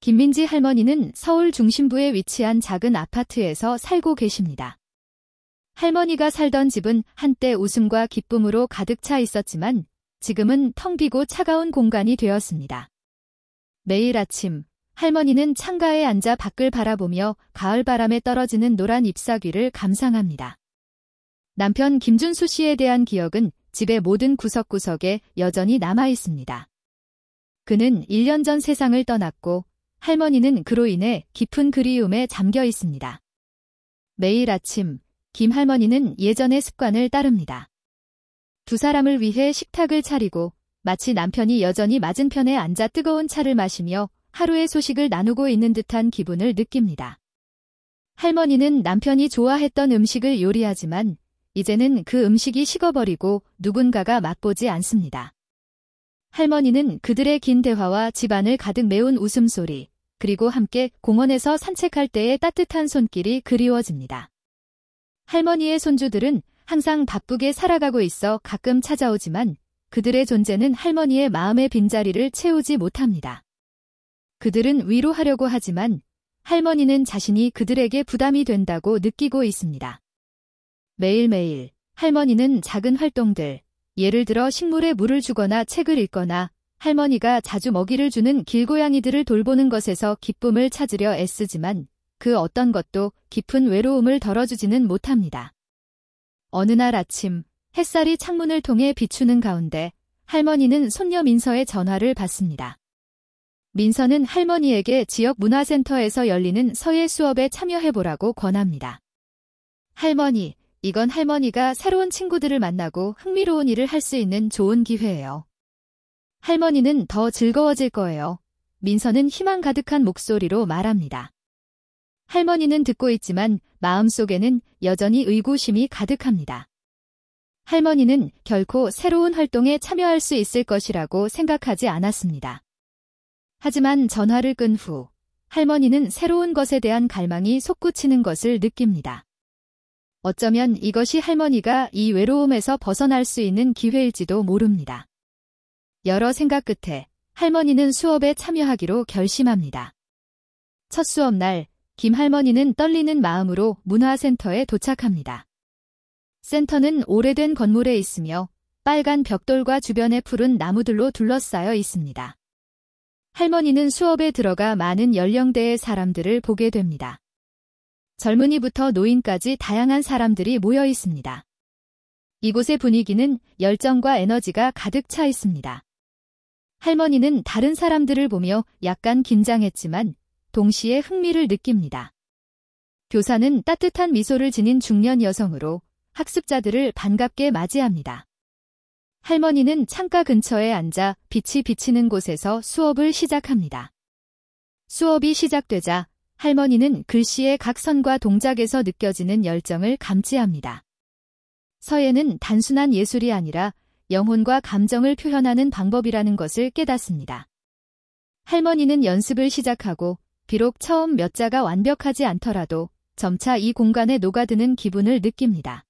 김민지 할머니는 서울 중심부에 위치한 작은 아파트에서 살고 계십니다. 할머니가 살던 집은 한때 웃음과 기쁨으로 가득 차 있었지만 지금은 텅 비고 차가운 공간이 되었습니다. 매일 아침 할머니는 창가에 앉아 밖을 바라보며 가을바람에 떨어지는 노란 잎사귀를 감상합니다. 남편 김준수 씨에 대한 기억은 집의 모든 구석구석에 여전히 남아 있습니다. 그는 1년 전 세상을 떠났고 할머니는 그로 인해 깊은 그리움에 잠겨 있습니다. 매일 아침 김 할머니는 예전의 습관을 따릅니다. 두 사람을 위해 식탁을 차리고 마치 남편이 여전히 맞은편에 앉아 뜨거운 차를 마시며 하루의 소식을 나누고 있는 듯한 기분을 느낍니다. 할머니는 남편이 좋아했던 음식을 요리하지만 이제는 그 음식이 식어버리고 누군가가 맛보지 않습니다. 할머니는 그들의 긴 대화와 집안을 가득 메운 웃음소리, 그리고 함께 공원에서 산책할 때의 따뜻한 손길이 그리워집니다. 할머니의 손주들은 항상 바쁘게 살아가고 있어 가끔 찾아오지만 그들의 존재는 할머니의 마음의 빈자리를 채우지 못합니다. 그들은 위로하려고 하지만 할머니는 자신이 그들에게 부담이 된다고 느끼고 있습니다. 매일매일 할머니는 작은 활동들, 예를 들어 식물에 물을 주거나 책을 읽거나 할머니가 자주 먹이를 주는 길고양이들을 돌보는 것에서 기쁨을 찾으려 애쓰지만 그 어떤 것도 깊은 외로움을 덜어주지는 못합니다. 어느 날 아침 햇살이 창문을 통해 비추는 가운데 할머니는 손녀 민서의 전화를 받습니다. 민서는 할머니에게 지역 문화센터에서 열리는 서예 수업에 참여해보라고 권합니다. 할머니, 이건 할머니가 새로운 친구들을 만나고 흥미로운 일을 할 수 있는 좋은 기회예요. 할머니는 더 즐거워질 거예요. 민서는 희망 가득한 목소리로 말합니다. 할머니는 듣고 있지만 마음속에는 여전히 의구심이 가득합니다. 할머니는 결코 새로운 활동에 참여할 수 있을 것이라고 생각하지 않았습니다. 하지만 전화를 끈 후 할머니는 새로운 것에 대한 갈망이 솟구치는 것을 느낍니다. 어쩌면 이것이 할머니가 이 외로움에서 벗어날 수 있는 기회일지도 모릅니다. 여러 생각 끝에 할머니는 수업에 참여하기로 결심합니다. 첫 수업날 김 할머니는 떨리는 마음으로 문화센터에 도착합니다. 센터는 오래된 건물에 있으며 빨간 벽돌과 주변의 푸른 나무들로 둘러싸여 있습니다. 할머니는 수업에 들어가 많은 연령대의 사람들을 보게 됩니다. 젊은이부터 노인까지 다양한 사람들이 모여 있습니다. 이곳의 분위기는 열정과 에너지가 가득 차 있습니다. 할머니는 다른 사람들을 보며 약간 긴장했지만 동시에 흥미를 느낍니다. 교사는 따뜻한 미소를 지닌 중년 여성으로 학습자들을 반갑게 맞이합니다. 할머니는 창가 근처에 앉아 빛이 비치는 곳에서 수업을 시작합니다. 수업이 시작되자 할머니는 글씨의 각 선과 동작에서 느껴지는 열정을 감지합니다. 서예는 단순한 예술이 아니라 영혼과 감정을 표현하는 방법이라는 것을 깨닫습니다. 할머니는 연습을 시작하고 비록 처음 몇 자가 완벽하지 않더라도 점차 이 공간에 녹아드는 기분을 느낍니다.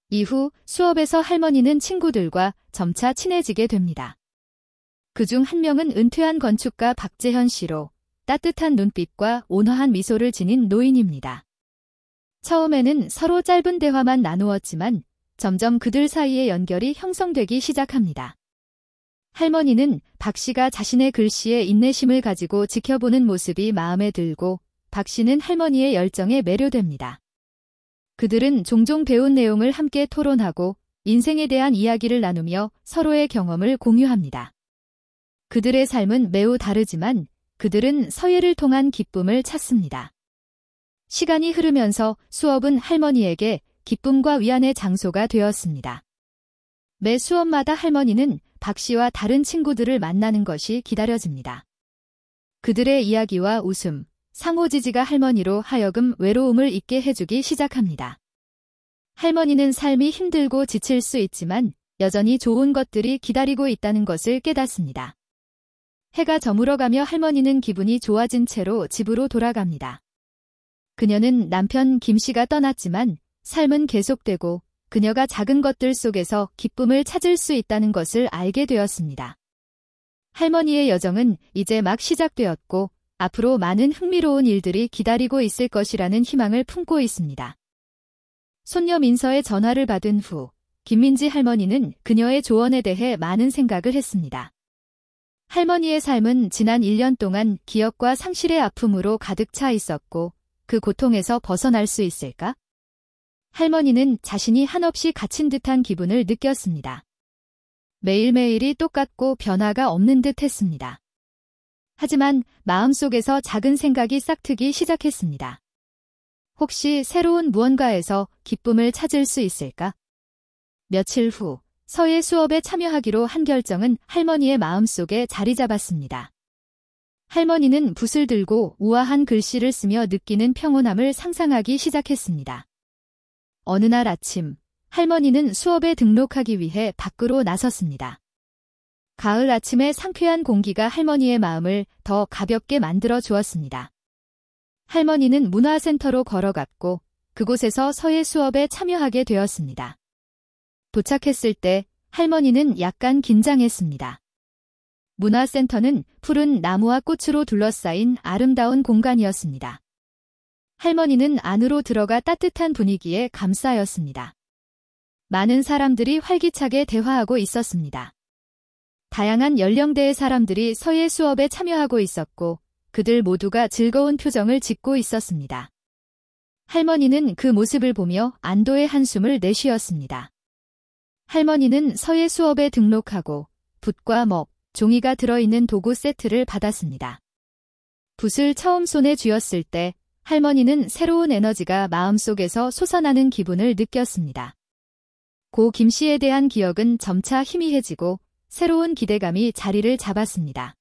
이후 수업에서 할머니는 친구들과 점차 친해지게 됩니다. 그중 한 명은 은퇴한 건축가 박재현 씨로 따뜻한 눈빛과 온화한 미소를 지닌 노인입니다. 처음에는 서로 짧은 대화만 나누었지만 점점 그들 사이의 연결이 형성되기 시작합니다. 할머니는 박 씨가 자신의 글씨에 인내심을 가지고 지켜보는 모습이 마음에 들고 박 씨는 할머니의 열정에 매료됩니다. 그들은 종종 배운 내용을 함께 토론하고 인생에 대한 이야기를 나누며 서로의 경험을 공유합니다. 그들의 삶은 매우 다르지만 그들은 서예를 통한 기쁨을 찾습니다. 시간이 흐르면서 수업은 할머니에게 기쁨과 위안의 장소가 되었습니다. 매 수업마다 할머니는 박 씨와 다른 친구들을 만나는 것이 기다려집니다. 그들의 이야기와 웃음, 상호지지가 할머니로 하여금 외로움을 잊게 해주기 시작합니다. 할머니는 삶이 힘들고 지칠 수 있지만 여전히 좋은 것들이 기다리고 있다는 것을 깨닫습니다. 해가 저물어가며 할머니는 기분이 좋아진 채로 집으로 돌아갑니다. 그녀는 남편 김 씨가 떠났지만 삶은 계속되고 그녀가 작은 것들 속에서 기쁨을 찾을 수 있다는 것을 알게 되었습니다. 할머니의 여정은 이제 막 시작되었고 앞으로 많은 흥미로운 일들이 기다리고 있을 것이라는 희망을 품고 있습니다. 손녀 민서의 전화를 받은 후 김민지 할머니는 그녀의 조언에 대해 많은 생각을 했습니다. 할머니의 삶은 지난 1년 동안 기억과 상실의 아픔으로 가득 차 있었고 그 고통에서 벗어날 수 있을까? 할머니는 자신이 한없이 갇힌 듯한 기분을 느꼈습니다. 매일매일이 똑같고 변화가 없는 듯 했습니다. 하지만 마음속에서 작은 생각이 싹트기 시작했습니다. 혹시 새로운 무언가에서 기쁨을 찾을 수 있을까? 며칠 후 서예 수업에 참여하기로 한 결정은 할머니의 마음속에 자리 잡았습니다. 할머니는 붓을 들고 우아한 글씨를 쓰며 느끼는 평온함을 상상하기 시작했습니다. 어느 날 아침, 할머니는 수업에 등록하기 위해 밖으로 나섰습니다. 가을 아침의 상쾌한 공기가 할머니의 마음을 더 가볍게 만들어 주었습니다. 할머니는 문화센터로 걸어갔고 그곳에서 서예 수업에 참여하게 되었습니다. 도착했을 때 할머니는 약간 긴장했습니다. 문화센터는 푸른 나무와 꽃으로 둘러싸인 아름다운 공간이었습니다. 할머니는 안으로 들어가 따뜻한 분위기에 감싸였습니다. 많은 사람들이 활기차게 대화하고 있었습니다. 다양한 연령대의 사람들이 서예 수업에 참여하고 있었고 그들 모두가 즐거운 표정을 짓고 있었습니다. 할머니는 그 모습을 보며 안도의 한숨을 내쉬었습니다. 할머니는 서예 수업에 등록하고 붓과 먹, 종이가 들어있는 도구 세트를 받았습니다. 붓을 처음 손에 쥐었을 때 할머니는 새로운 에너지가 마음속에서 솟아나는 기분을 느꼈습니다. 고 김씨에 대한 기억은 점차 희미해지고 새로운 기대감이 자리를 잡았습니다.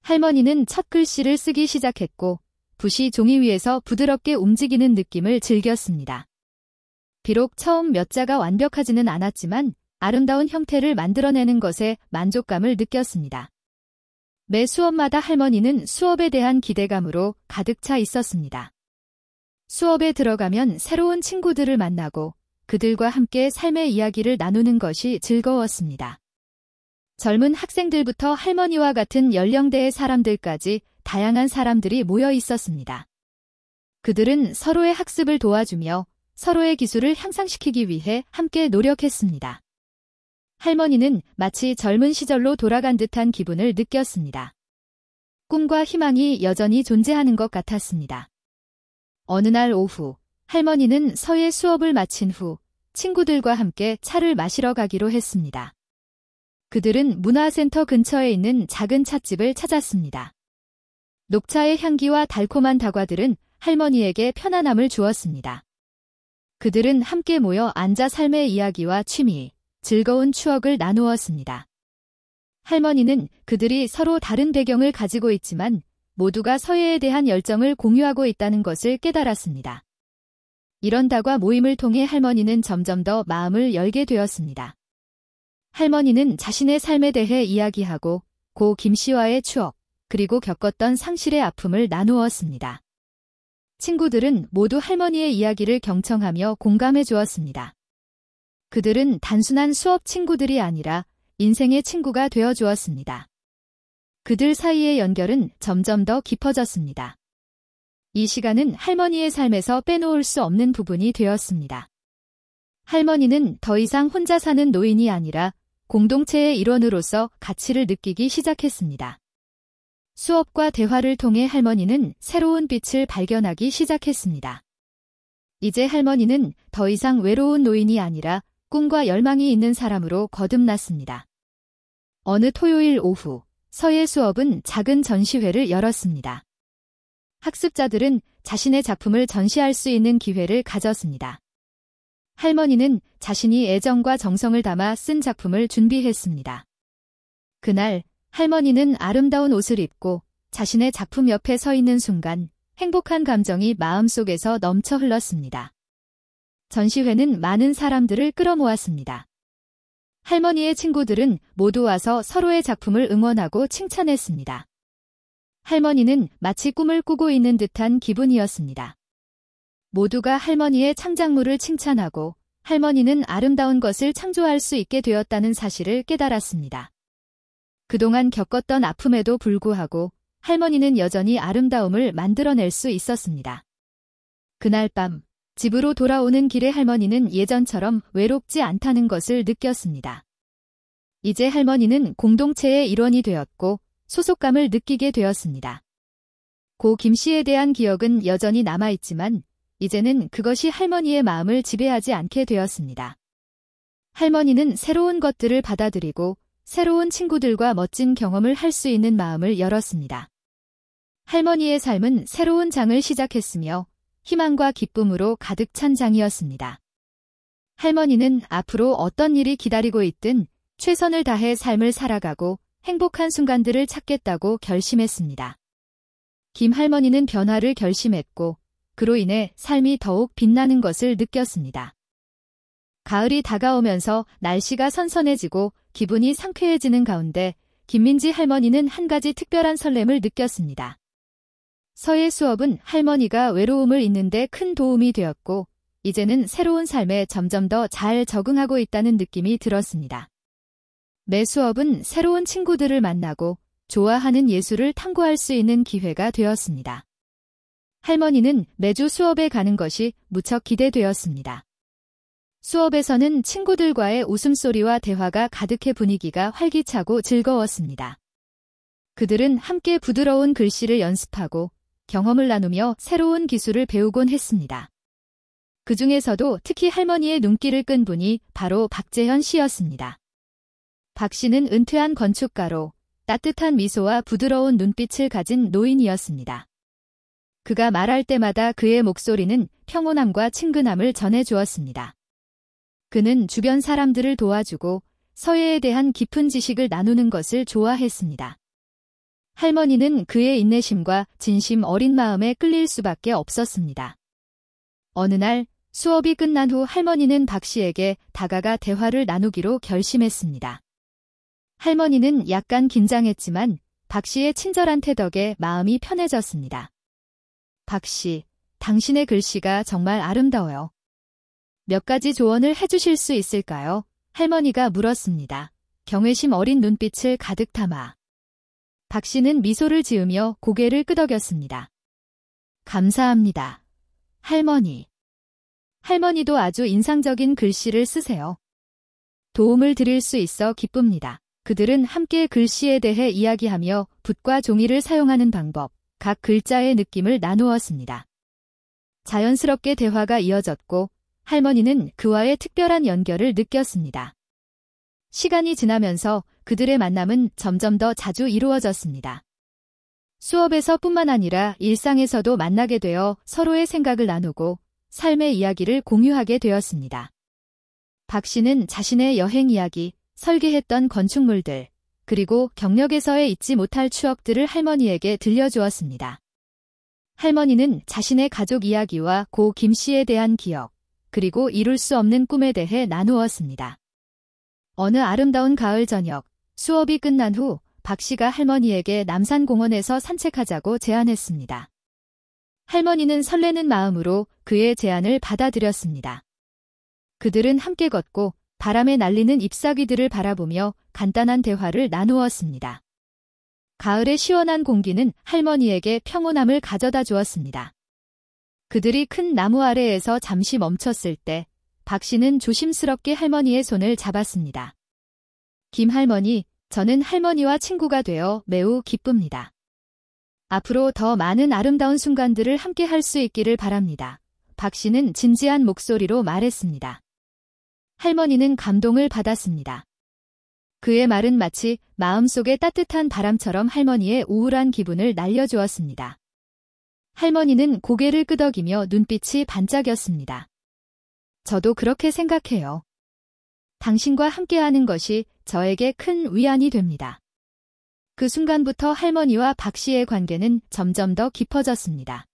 할머니는 첫 글씨를 쓰기 시작했고 붓이 종이 위에서 부드럽게 움직이는 느낌을 즐겼습니다. 비록 처음 몇 자가 완벽하지는 않았지만 아름다운 형태를 만들어내는 것에 만족감을 느꼈습니다. 매 수업마다 할머니는 수업에 대한 기대감으로 가득 차 있었습니다. 수업에 들어가면 새로운 친구들을 만나고 그들과 함께 삶의 이야기를 나누는 것이 즐거웠습니다. 젊은 학생들부터 할머니와 같은 연령대의 사람들까지 다양한 사람들이 모여 있었습니다. 그들은 서로의 학습을 도와주며 서로의 기술을 향상시키기 위해 함께 노력했습니다. 할머니는 마치 젊은 시절로 돌아간 듯한 기분을 느꼈습니다. 꿈과 희망이 여전히 존재하는 것 같았습니다. 어느 날 오후, 할머니는 서예 수업을 마친 후 친구들과 함께 차를 마시러 가기로 했습니다. 그들은 문화센터 근처에 있는 작은 찻집을 찾았습니다. 녹차의 향기와 달콤한 다과들은 할머니에게 편안함을 주었습니다. 그들은 함께 모여 앉아 삶의 이야기와 취미, 즐거운 추억을 나누었습니다. 할머니는 그들이 서로 다른 배경을 가지고 있지만 모두가 서예에 대한 열정을 공유하고 있다는 것을 깨달았습니다. 이런 다과 모임을 통해 할머니는 점점 더 마음을 열게 되었습니다. 할머니는 자신의 삶에 대해 이야기하고 고 김씨와의 추억, 그리고 겪었던 상실의 아픔을 나누었습니다. 친구들은 모두 할머니의 이야기를 경청하며 공감해 주었습니다. 그들은 단순한 수업 친구들이 아니라 인생의 친구가 되어 주었습니다. 그들 사이의 연결은 점점 더 깊어졌습니다. 이 시간은 할머니의 삶에서 빼놓을 수 없는 부분이 되었습니다. 할머니는 더 이상 혼자 사는 노인이 아니라 공동체의 일원으로서 가치를 느끼기 시작했습니다. 수업과 대화를 통해 할머니는 새로운 빛을 발견하기 시작했습니다. 이제 할머니는 더 이상 외로운 노인이 아니라 꿈과 열망이 있는 사람으로 거듭났습니다. 어느 토요일 오후, 서예 수업은 작은 전시회를 열었습니다. 학습자들은 자신의 작품을 전시할 수 있는 기회를 가졌습니다. 할머니는 자신이 애정과 정성을 담아 쓴 작품을 준비했습니다. 그날 할머니는 아름다운 옷을 입고 자신의 작품 옆에 서 있는 순간 행복한 감정이 마음속에서 넘쳐 흘렀습니다. 전시회는 많은 사람들을 끌어모았습니다. 할머니의 친구들은 모두 와서 서로의 작품을 응원하고 칭찬했습니다. 할머니는 마치 꿈을 꾸고 있는 듯한 기분이었습니다. 모두가 할머니의 창작물을 칭찬하고 할머니는 아름다운 것을 창조할 수 있게 되었다는 사실을 깨달았습니다. 그동안 겪었던 아픔에도 불구하고 할머니는 여전히 아름다움을 만들어낼 수 있었습니다. 그날 밤, 집으로 돌아오는 길에 할머니는 예전처럼 외롭지 않다는 것을 느꼈습니다. 이제 할머니는 공동체의 일원이 되었고 소속감을 느끼게 되었습니다. 고 김씨에 대한 기억은 여전히 남아있지만 이제는 그것이 할머니의 마음을 지배하지 않게 되었습니다. 할머니는 새로운 것들을 받아들이고 새로운 친구들과 멋진 경험을 할 수 있는 마음을 열었습니다. 할머니의 삶은 새로운 장을 시작했으며 희망과 기쁨으로 가득 찬 장이었습니다. 할머니는 앞으로 어떤 일이 기다리고 있든 최선을 다해 삶을 살아가고 행복한 순간들을 찾겠다고 결심했습니다. 김 할머니는 변화를 결심했고 그로 인해 삶이 더욱 빛나는 것을 느꼈습니다. 가을이 다가오면서 날씨가 선선해지고 기분이 상쾌해지는 가운데 김민지 할머니는 한 가지 특별한 설렘을 느꼈습니다. 서예 수업은 할머니가 외로움을 잊는 데 큰 도움이 되었고 이제는 새로운 삶에 점점 더 잘 적응하고 있다는 느낌이 들었습니다. 매 수업은 새로운 친구들을 만나고 좋아하는 예술을 탐구할 수 있는 기회가 되었습니다. 할머니는 매주 수업에 가는 것이 무척 기대되었습니다. 수업에서는 친구들과의 웃음소리와 대화가 가득해 분위기가 활기차고 즐거웠습니다. 그들은 함께 부드러운 글씨를 연습하고 경험을 나누며 새로운 기술을 배우곤 했습니다. 그 중에서도 특히 할머니의 눈길을 끈 분이 바로 박재현 씨였습니다. 박 씨는 은퇴한 건축가로 따뜻한 미소와 부드러운 눈빛을 가진 노인이었습니다. 그가 말할 때마다 그의 목소리는 평온함과 친근함을 전해주었습니다. 그는 주변 사람들을 도와주고 서예에 대한 깊은 지식을 나누는 것을 좋아했습니다. 할머니는 그의 인내심과 진심 어린 마음에 끌릴 수밖에 없었습니다. 어느 날 수업이 끝난 후 할머니는 박 씨에게 다가가 대화를 나누기로 결심했습니다. 할머니는 약간 긴장했지만 박 씨의 친절한 태덕에 마음이 편해졌습니다. 박 씨, 당신의 글씨가 정말 아름다워요. 몇 가지 조언을 해주실 수 있을까요? 할머니가 물었습니다. 경외심 어린 눈빛을 가득 담아. 박 씨는 미소를 지으며 고개를 끄덕였습니다. 감사합니다. 할머니. 할머니도 아주 인상적인 글씨를 쓰세요. 도움을 드릴 수 있어 기쁩니다. 그들은 함께 글씨에 대해 이야기하며 붓과 종이를 사용하는 방법, 각 글자의 느낌을 나누었습니다. 자연스럽게 대화가 이어졌고 할머니는 그와의 특별한 연결을 느꼈습니다. 시간이 지나면서 그들의 만남은 점점 더 자주 이루어졌습니다. 수업에서뿐만 아니라 일상에서도 만나게 되어 서로의 생각을 나누고 삶의 이야기를 공유하게 되었습니다. 박 씨는 자신의 여행 이야기, 설계했던 건축물들, 그리고 경력에서의 잊지 못할 추억들을 할머니에게 들려주었습니다. 할머니는 자신의 가족 이야기와 고 김 씨에 대한 기억, 그리고 이룰 수 없는 꿈에 대해 나누었습니다. 어느 아름다운 가을 저녁, 수업이 끝난 후 박 씨가 할머니에게 남산공원에서 산책하자고 제안했습니다. 할머니는 설레는 마음으로 그의 제안을 받아들였습니다. 그들은 함께 걷고 바람에 날리는 잎사귀들을 바라보며 간단한 대화를 나누었습니다. 가을의 시원한 공기는 할머니에게 평온함을 가져다 주었습니다. 그들이 큰 나무 아래에서 잠시 멈췄을 때 박 씨는 조심스럽게 할머니의 손을 잡았습니다. 김 할머니, 저는 할머니와 친구가 되어 매우 기쁩니다. 앞으로 더 많은 아름다운 순간들을 함께 할 수 있기를 바랍니다. 박 씨는 진지한 목소리로 말했습니다. 할머니는 감동을 받았습니다. 그의 말은 마치 마음속의 따뜻한 바람처럼 할머니의 우울한 기분을 날려주었습니다. 할머니는 고개를 끄덕이며 눈빛이 반짝였습니다. 저도 그렇게 생각해요. 당신과 함께하는 것이 저에게 큰 위안이 됩니다. 그 순간부터 할머니와 박 씨의 관계는 점점 더 깊어졌습니다.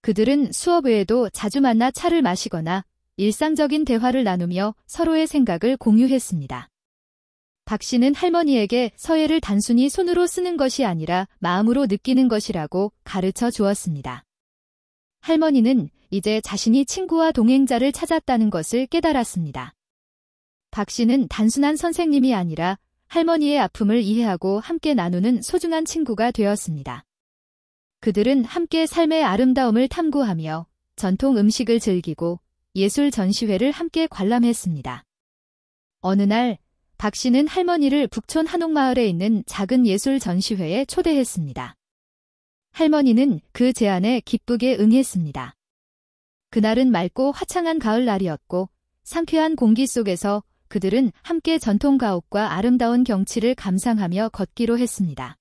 그들은 수업 외에도 자주 만나 차를 마시거나 일상적인 대화를 나누며 서로의 생각을 공유했습니다. 박 씨는 할머니에게 서예를 단순히 손으로 쓰는 것이 아니라 마음으로 느끼는 것이라고 가르쳐 주었습니다. 할머니는 이제 자신이 친구와 동행자를 찾았다는 것을 깨달았습니다. 박 씨는 단순한 선생님이 아니라 할머니의 아픔을 이해하고 함께 나누는 소중한 친구가 되었습니다. 그들은 함께 삶의 아름다움을 탐구하며 전통 음식을 즐기고 예술 전시회를 함께 관람했습니다. 어느 날 박 씨는 할머니를 북촌 한옥마을에 있는 작은 예술 전시회에 초대했습니다. 할머니는 그 제안에 기쁘게 응했습니다. 그날은 맑고 화창한 가을날이었고 상쾌한 공기 속에서 그들은 함께 전통 가옥과 아름다운 경치를 감상하며 걷기로 했습니다.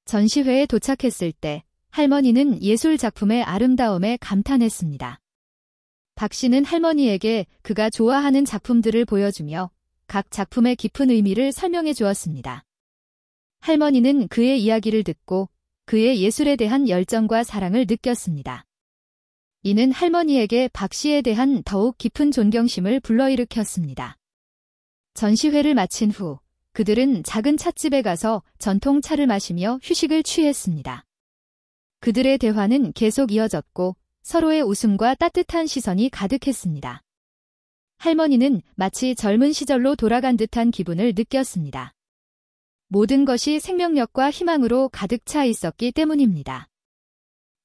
전시회에 도착했을 때 할머니는 예술 작품의 아름다움에 감탄했습니다. 박 씨는 할머니에게 그가 좋아하는 작품들을 보여주며 각 작품의 깊은 의미를 설명해 주었습니다. 할머니는 그의 이야기를 듣고 그의 예술에 대한 열정과 사랑을 느꼈습니다. 이는 할머니에게 박 씨에 대한 더욱 깊은 존경심을 불러일으켰습니다. 전시회를 마친 후 그들은 작은 찻집에 가서 전통 차를 마시며 휴식을 취했습니다. 그들의 대화는 계속 이어졌고 서로의 웃음과 따뜻한 시선이 가득했습니다. 할머니는 마치 젊은 시절로 돌아간 듯한 기분을 느꼈습니다. 모든 것이 생명력과 희망으로 가득 차 있었기 때문입니다.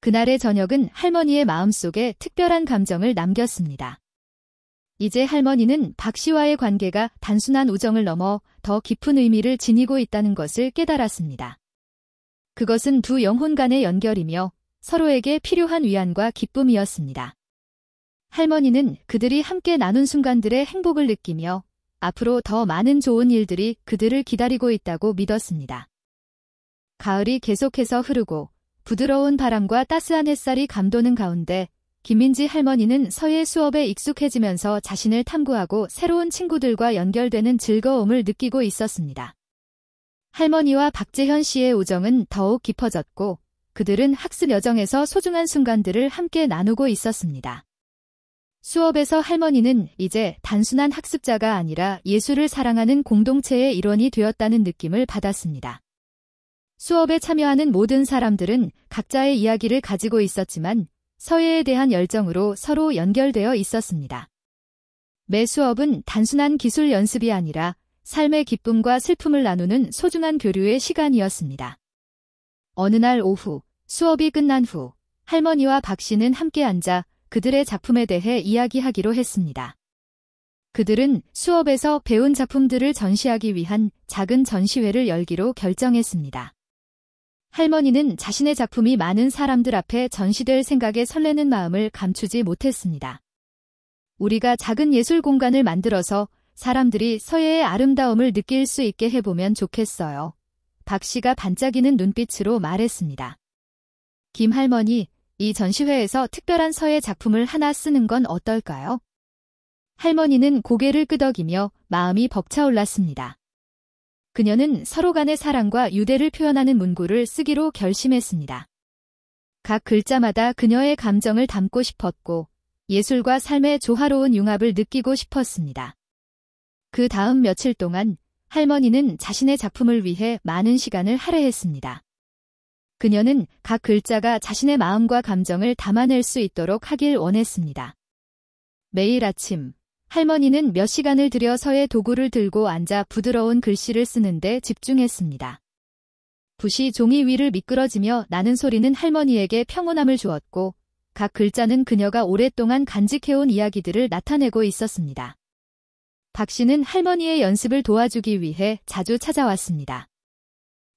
그날의 저녁은 할머니의 마음속에 특별한 감정을 남겼습니다. 이제 할머니는 박 씨와의 관계가 단순한 우정을 넘어 더 깊은 의미를 지니고 있다는 것을 깨달았습니다. 그것은 두 영혼 간의 연결이며 서로에게 필요한 위안과 기쁨이었습니다. 할머니는 그들이 함께 나눈 순간들의 행복을 느끼며 앞으로 더 많은 좋은 일들이 그들을 기다리고 있다고 믿었습니다. 가을이 계속해서 흐르고 부드러운 바람과 따스한 햇살이 감도는 가운데 김민지 할머니는 서예 수업에 익숙해지면서 자신을 탐구하고 새로운 친구들과 연결되는 즐거움을 느끼고 있었습니다. 할머니와 박재현 씨의 우정은 더욱 깊어졌고 그들은 학습 여정에서 소중한 순간들을 함께 나누고 있었습니다. 수업에서 할머니는 이제 단순한 학습자가 아니라 예술을 사랑하는 공동체의 일원이 되었다는 느낌을 받았습니다. 수업에 참여하는 모든 사람들은 각자의 이야기를 가지고 있었지만 서예에 대한 열정으로 서로 연결되어 있었습니다. 매 수업은 단순한 기술 연습이 아니라 삶의 기쁨과 슬픔을 나누는 소중한 교류의 시간이었습니다. 어느 날 오후, 수업이 끝난 후 할머니와 박 씨는 함께 앉아 그들의 작품에 대해 이야기하기로 했습니다. 그들은 수업에서 배운 작품들을 전시하기 위한 작은 전시회를 열기로 결정했습니다. 할머니는 자신의 작품이 많은 사람들 앞에 전시될 생각에 설레는 마음을 감추지 못했습니다. 우리가 작은 예술 공간을 만들어서 사람들이 서예의 아름다움을 느낄 수 있게 해보면 좋겠어요. 박 씨가 반짝이는 눈빛으로 말했습니다. 김 할머니, 이 전시회에서 특별한 서예 작품을 하나 쓰는 건 어떨까요? 할머니는 고개를 끄덕이며 마음이 벅차올랐습니다. 그녀는 서로 간의 사랑과 유대를 표현하는 문구를 쓰기로 결심했습니다. 각 글자마다 그녀의 감정을 담고 싶었고 예술과 삶의 조화로운 융합을 느끼고 싶었습니다. 그 다음 며칠 동안 할머니는 자신의 작품을 위해 많은 시간을 할애했습니다. 그녀는 각 글자가 자신의 마음과 감정을 담아낼 수 있도록 하길 원했습니다. 매일 아침, 할머니는 몇 시간을 들여 서예 도구를 들고 앉아 부드러운 글씨를 쓰는데 집중했습니다. 붓이 종이 위를 미끄러지며 나는 소리는 할머니에게 평온함을 주었고 각 글자는 그녀가 오랫동안 간직해온 이야기들을 나타내고 있었습니다. 박 씨는 할머니의 연습을 도와주기 위해 자주 찾아왔습니다.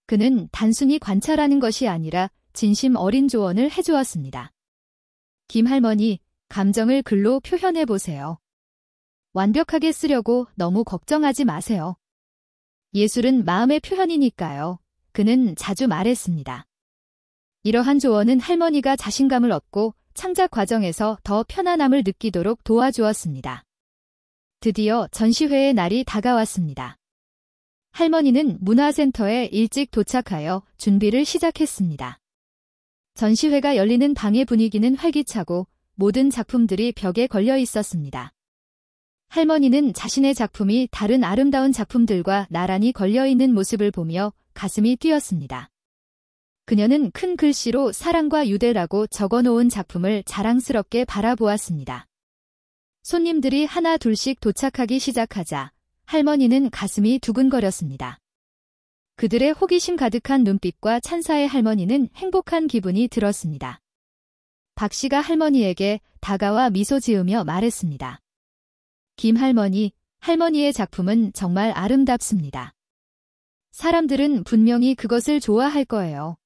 그는 단순히 관찰하는 것이 아니라 진심 어린 조언을 해주었습니다. 김 할머니, 감정을 글로 표현해보세요. 완벽하게 쓰려고 너무 걱정하지 마세요. 예술은 마음의 표현이니까요. 그는 자주 말했습니다. 이러한 조언은 할머니가 자신감을 얻고 창작 과정에서 더 편안함을 느끼도록 도와주었습니다. 드디어 전시회의 날이 다가왔습니다. 할머니는 문화센터에 일찍 도착하여 준비를 시작했습니다. 전시회가 열리는 방의 분위기는 활기차고 모든 작품들이 벽에 걸려 있었습니다. 할머니는 자신의 작품이 다른 아름다운 작품들과 나란히 걸려있는 모습을 보며 가슴이 뛰었습니다. 그녀는 큰 글씨로 사랑과 유대라고 적어놓은 작품을 자랑스럽게 바라보았습니다. 손님들이 하나 둘씩 도착하기 시작하자 할머니는 가슴이 두근거렸습니다. 그들의 호기심 가득한 눈빛과 찬사의 할머니는 행복한 기분이 들었습니다. 박 씨가 할머니에게 다가와 미소 지으며 말했습니다. 김 할머니, 할머니의 작품은 정말 아름답습니다. 사람들은 분명히 그것을 좋아할 거예요.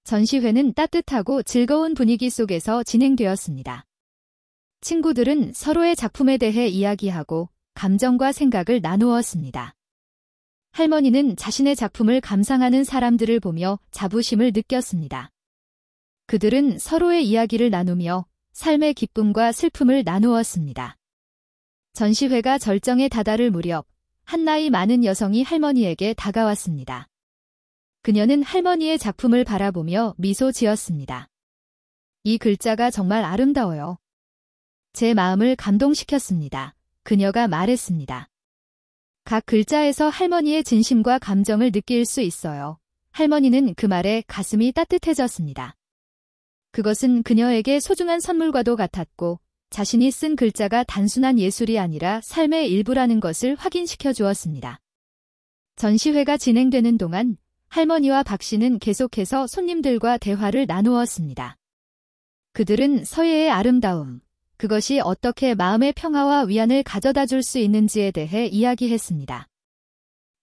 전시회는 따뜻하고 즐거운 분위기 속에서 진행되었습니다. 친구들은 서로의 작품에 대해 이야기하고 감정과 생각을 나누었습니다. 할머니는 자신의 작품을 감상하는 사람들을 보며 자부심을 느꼈습니다. 그들은 서로의 이야기를 나누며 삶의 기쁨과 슬픔을 나누었습니다. 전시회가 절정에 다다를 무렵 한 나이 많은 여성이 할머니에게 다가왔습니다. 그녀는 할머니의 작품을 바라보며 미소 지었습니다. 이 글자가 정말 아름다워요. 제 마음을 감동시켰습니다. 그녀가 말했습니다. 각 글자에서 할머니의 진심과 감정을 느낄 수 있어요. 할머니는 그 말에 가슴이 따뜻해졌습니다. 그것은 그녀에게 소중한 선물과도 같았고 자신이 쓴 글자가 단순한 예술이 아니라 삶의 일부라는 것을 확인시켜 주었습니다. 전시회가 진행되는 동안 할머니와 박 씨는 계속해서 손님들과 대화를 나누었습니다. 그들은 서예의 아름다움, 그것이 어떻게 마음의 평화와 위안을 가져다 줄 수 있는지에 대해 이야기했습니다.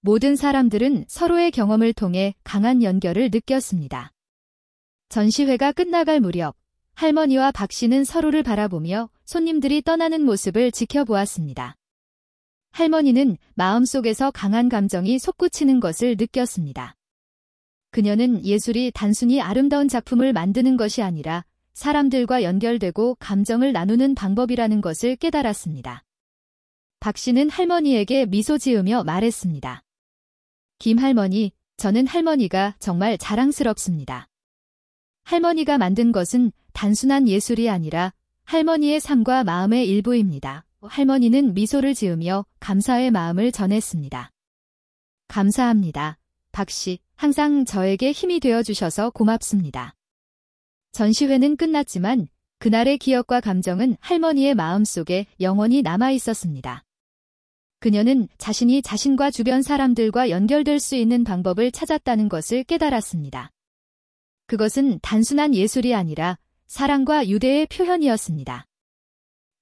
모든 사람들은 서로의 경험을 통해 강한 연결을 느꼈습니다. 전시회가 끝나갈 무렵 할머니와 박 씨는 서로를 바라보며 손님들이 떠나는 모습을 지켜보았습니다. 할머니는 마음속에서 강한 감정이 솟구치는 것을 느꼈습니다. 그녀는 예술이 단순히 아름다운 작품을 만드는 것이 아니라 사람들과 연결되고 감정을 나누는 방법이라는 것을 깨달았습니다. 박 씨는 할머니에게 미소 지으며 말했습니다. 김 할머니, 저는 할머니가 정말 자랑스럽습니다. 할머니가 만든 것은 단순한 예술이 아니라 할머니의 삶과 마음의 일부입니다. 할머니는 미소를 지으며 감사의 마음을 전했습니다. 감사합니다. 박 씨, 항상 저에게 힘이 되어주셔서 고맙습니다. 전시회는 끝났지만 그날의 기억과 감정은 할머니의 마음속에 영원히 남아 있었습니다. 그녀는 자신이 자신과 주변 사람들과 연결될 수 있는 방법을 찾았다는 것을 깨달았습니다. 그것은 단순한 예술이 아니라 사랑과 유대의 표현이었습니다.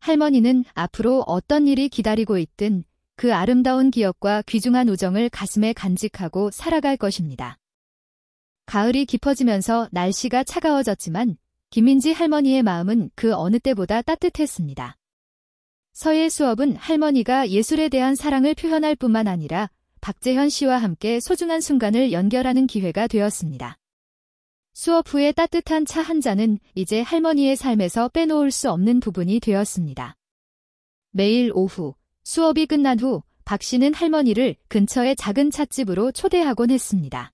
할머니는 앞으로 어떤 일이 기다리고 있든 그 아름다운 기억과 귀중한 우정을 가슴에 간직하고 살아갈 것입니다. 가을이 깊어지면서 날씨가 차가워졌지만 김민지 할머니의 마음은 그 어느 때보다 따뜻했습니다. 서예 수업은 할머니가 예술에 대한 사랑을 표현할 뿐만 아니라 박재현 씨와 함께 소중한 순간을 연결하는 기회가 되었습니다. 수업 후에 따뜻한 차 한 잔은 이제 할머니의 삶에서 빼놓을 수 없는 부분이 되었습니다. 매일 오후 수업이 끝난 후 박 씨는 할머니를 근처의 작은 찻집으로 초대하곤 했습니다.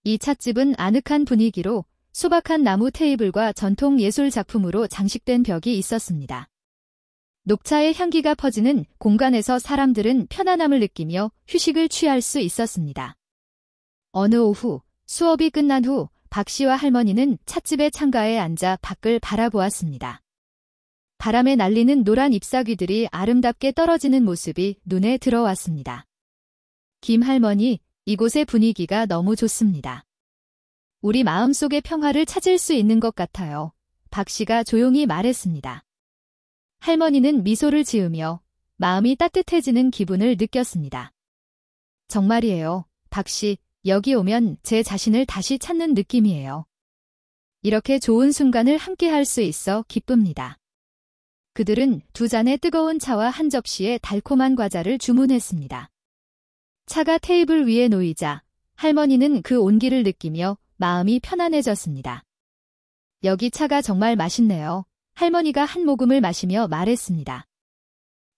이 찻집은 아늑한 분위기로 소박한 나무 테이블과 전통 예술 작품으로 장식된 벽이 있었습니다. 녹차의 향기가 퍼지는 공간에서 사람들은 편안함을 느끼며 휴식을 취할 수 있었습니다. 어느 오후 수업이 끝난 후 박 씨와 할머니는 찻집의 창가에 앉아 밖을 바라보았습니다. 바람에 날리는 노란 잎사귀들이 아름답게 떨어지는 모습이 눈에 들어왔습니다. 김 할머니, 이곳의 분위기가 너무 좋습니다. 우리 마음속의 평화를 찾을 수 있는 것 같아요. 박 씨가 조용히 말했습니다. 할머니는 미소를 지으며 마음이 따뜻해지는 기분을 느꼈습니다. 정말이에요. 박 씨, 여기 오면 제 자신을 다시 찾는 느낌이에요. 이렇게 좋은 순간을 함께 할 수 있어 기쁩니다. 그들은 2잔의 뜨거운 차와 한 접시의 달콤한 과자를 주문했습니다. 차가 테이블 위에 놓이자 할머니는 그 온기를 느끼며 마음이 편안해졌습니다. 여기 차가 정말 맛있네요. 할머니가 한 모금을 마시며 말했습니다.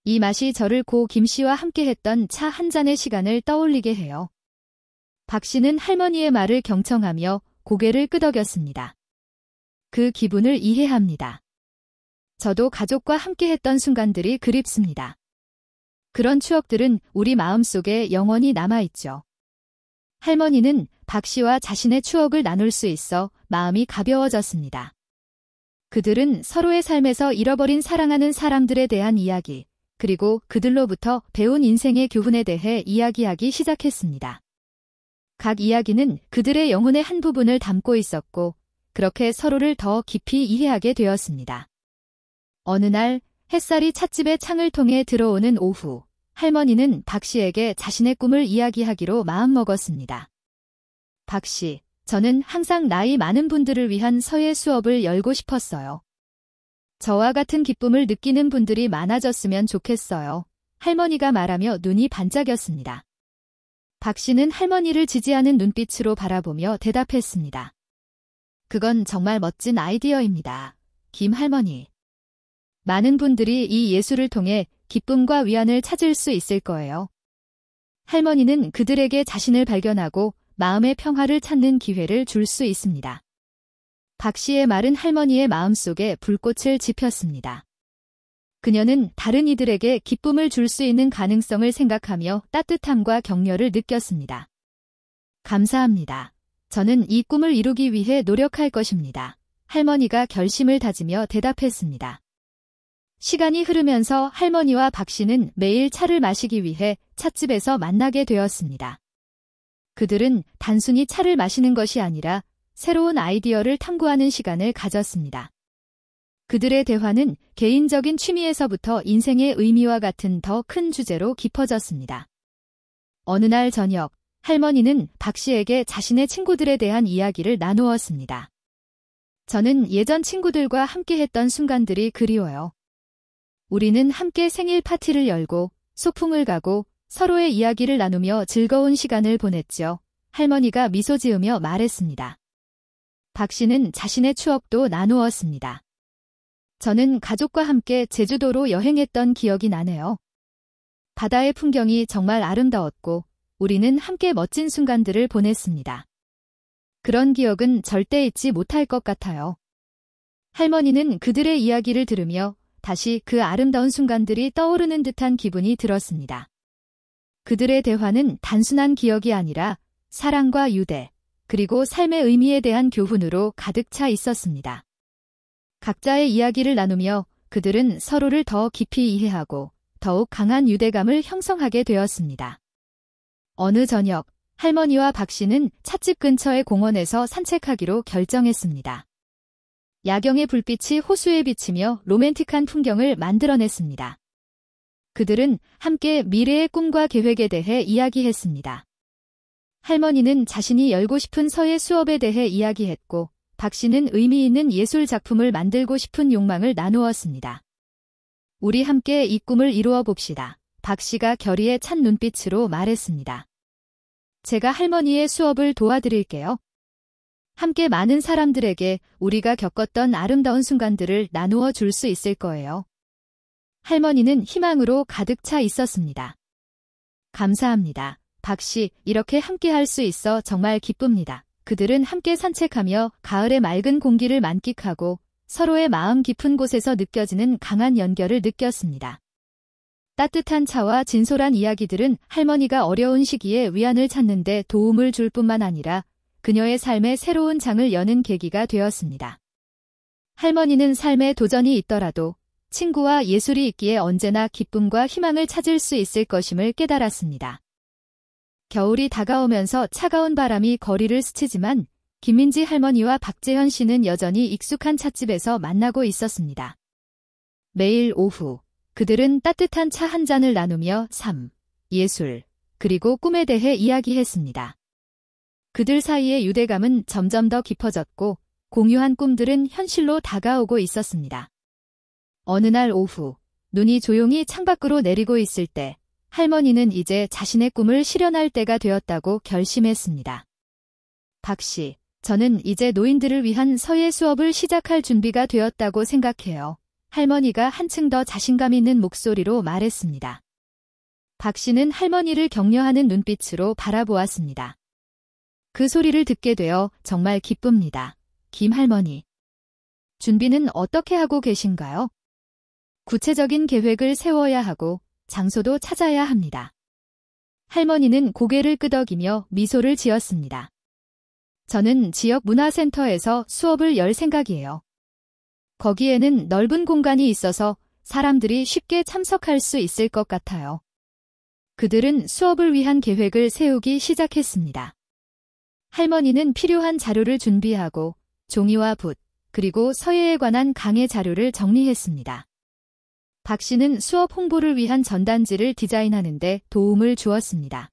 이 맛이 저를 고 김 씨와 함께했던 차 한 잔의 시간을 떠올리게 해요. 박 씨는 할머니의 말을 경청하며 고개를 끄덕였습니다. 그 기분을 이해합니다. 저도 가족과 함께했던 순간들이 그립습니다. 그런 추억들은 우리 마음속에 영원히 남아있죠. 할머니는 박 씨와 자신의 추억을 나눌 수 있어 마음이 가벼워졌습니다. 그들은 서로의 삶에서 잃어버린 사랑하는 사람들에 대한 이야기, 그리고 그들로부터 배운 인생의 교훈에 대해 이야기하기 시작했습니다. 각 이야기는 그들의 영혼의 한 부분을 담고 있었고, 그렇게 서로를 더 깊이 이해하게 되었습니다. 어느 날 햇살이 찻집의 창을 통해 들어오는 오후, 할머니는 박 씨에게 자신의 꿈을 이야기하기로 마음먹었습니다. 박 씨, 저는 항상 나이 많은 분들을 위한 서예 수업을 열고 싶었어요. 저와 같은 기쁨을 느끼는 분들이 많아졌으면 좋겠어요. 할머니가 말하며 눈이 반짝였습니다. 박 씨는 할머니를 지지하는 눈빛으로 바라보며 대답했습니다. 그건 정말 멋진 아이디어입니다. 김 할머니. 많은 분들이 이 예술을 통해 기쁨과 위안을 찾을 수 있을 거예요. 할머니는 그들에게 자신을 발견하고 마음의 평화를 찾는 기회를 줄 수 있습니다. 박 씨의 말은 할머니의 마음속에 불꽃을 지폈습니다. 그녀는 다른 이들에게 기쁨을 줄 수 있는 가능성을 생각하며 따뜻함과 격려를 느꼈습니다. 감사합니다. 저는 이 꿈을 이루기 위해 노력할 것입니다. 할머니가 결심을 다지며 대답했습니다. 시간이 흐르면서 할머니와 박 씨는 매일 차를 마시기 위해 찻집에서 만나게 되었습니다. 그들은 단순히 차를 마시는 것이 아니라 새로운 아이디어를 탐구하는 시간을 가졌습니다. 그들의 대화는 개인적인 취미에서부터 인생의 의미와 같은 더 큰 주제로 깊어졌습니다. 어느 날 저녁, 할머니는 박 씨에게 자신의 친구들에 대한 이야기를 나누었습니다. 저는 예전 친구들과 함께 했던 순간들이 그리워요. 우리는 함께 생일 파티를 열고 소풍을 가고 서로의 이야기를 나누며 즐거운 시간을 보냈죠. 할머니가 미소 지으며 말했습니다. 박 씨는 자신의 추억도 나누었습니다. 저는 가족과 함께 제주도로 여행했던 기억이 나네요. 바다의 풍경이 정말 아름다웠고 우리는 함께 멋진 순간들을 보냈습니다. 그런 기억은 절대 잊지 못할 것 같아요. 할머니는 그들의 이야기를 들으며 다시 그 아름다운 순간들이 떠오르는 듯한 기분이 들었습니다. 그들의 대화는 단순한 기억이 아니라 사랑과 유대, 그리고 삶의 의미에 대한 교훈으로 가득 차 있었습니다. 각자의 이야기를 나누며 그들은 서로를 더 깊이 이해하고 더욱 강한 유대감을 형성하게 되었습니다. 어느 저녁, 할머니와 박 씨는 찻집 근처의 공원에서 산책하기로 결정했습니다. 야경의 불빛이 호수에 비치며 로맨틱한 풍경을 만들어냈습니다. 그들은 함께 미래의 꿈과 계획에 대해 이야기했습니다. 할머니는 자신이 열고 싶은 서예 수업에 대해 이야기했고, 박 씨는 의미 있는 예술 작품을 만들고 싶은 욕망을 나누었습니다. 우리 함께 이 꿈을 이루어 봅시다. 박 씨가 결의에 찬 눈빛으로 말했습니다. 제가 할머니의 수업을 도와드릴게요. 함께 많은 사람들에게 우리가 겪었던 아름다운 순간들을 나누어 줄 수 있을 거예요. 할머니는 희망으로 가득 차 있었습니다. 감사합니다. 박 씨, 이렇게 함께 할 수 있어 정말 기쁩니다. 그들은 함께 산책하며 가을의 맑은 공기를 만끽하고 서로의 마음 깊은 곳에서 느껴지는 강한 연결을 느꼈습니다. 따뜻한 차와 진솔한 이야기들은 할머니가 어려운 시기에 위안을 찾는 데 도움을 줄 뿐만 아니라 그녀의 삶의 새로운 장을 여는 계기가 되었습니다. 할머니는 삶에 도전이 있더라도 친구와 예술이 있기에 언제나 기쁨과 희망을 찾을 수 있을 것임을 깨달았습니다. 겨울이 다가오면서 차가운 바람이 거리를 스치지만 김민지 할머니와 박재현 씨는 여전히 익숙한 찻집에서 만나고 있었습니다. 매일 오후 그들은 따뜻한 차 한 잔을 나누며 삶, 예술, 그리고 꿈에 대해 이야기했습니다. 그들 사이의 유대감은 점점 더 깊어졌고 공유한 꿈들은 현실로 다가오고 있었습니다. 어느 날 오후 눈이 조용히 창밖으로 내리고 있을 때 할머니는 이제 자신의 꿈을 실현할 때가 되었다고 결심했습니다. 박 씨, 저는 이제 노인들을 위한 서예 수업을 시작할 준비가 되었다고 생각해요. 할머니가 한층 더 자신감 있는 목소리로 말했습니다. 박 씨는 할머니를 격려하는 눈빛으로 바라보았습니다. 그 소리를 듣게 되어 정말 기쁩니다. 김 할머니. 준비는 어떻게 하고 계신가요? 구체적인 계획을 세워야 하고 장소도 찾아야 합니다. 할머니는 고개를 끄덕이며 미소를 지었습니다. 저는 지역 문화센터에서 수업을 열 생각이에요. 거기에는 넓은 공간이 있어서 사람들이 쉽게 참석할 수 있을 것 같아요. 그들은 수업을 위한 계획을 세우기 시작했습니다. 할머니는 필요한 자료를 준비하고 종이와 붓, 그리고 서예에 관한 강의 자료를 정리했습니다. 박 씨는 수업 홍보를 위한 전단지를 디자인하는 데 도움을 주었습니다.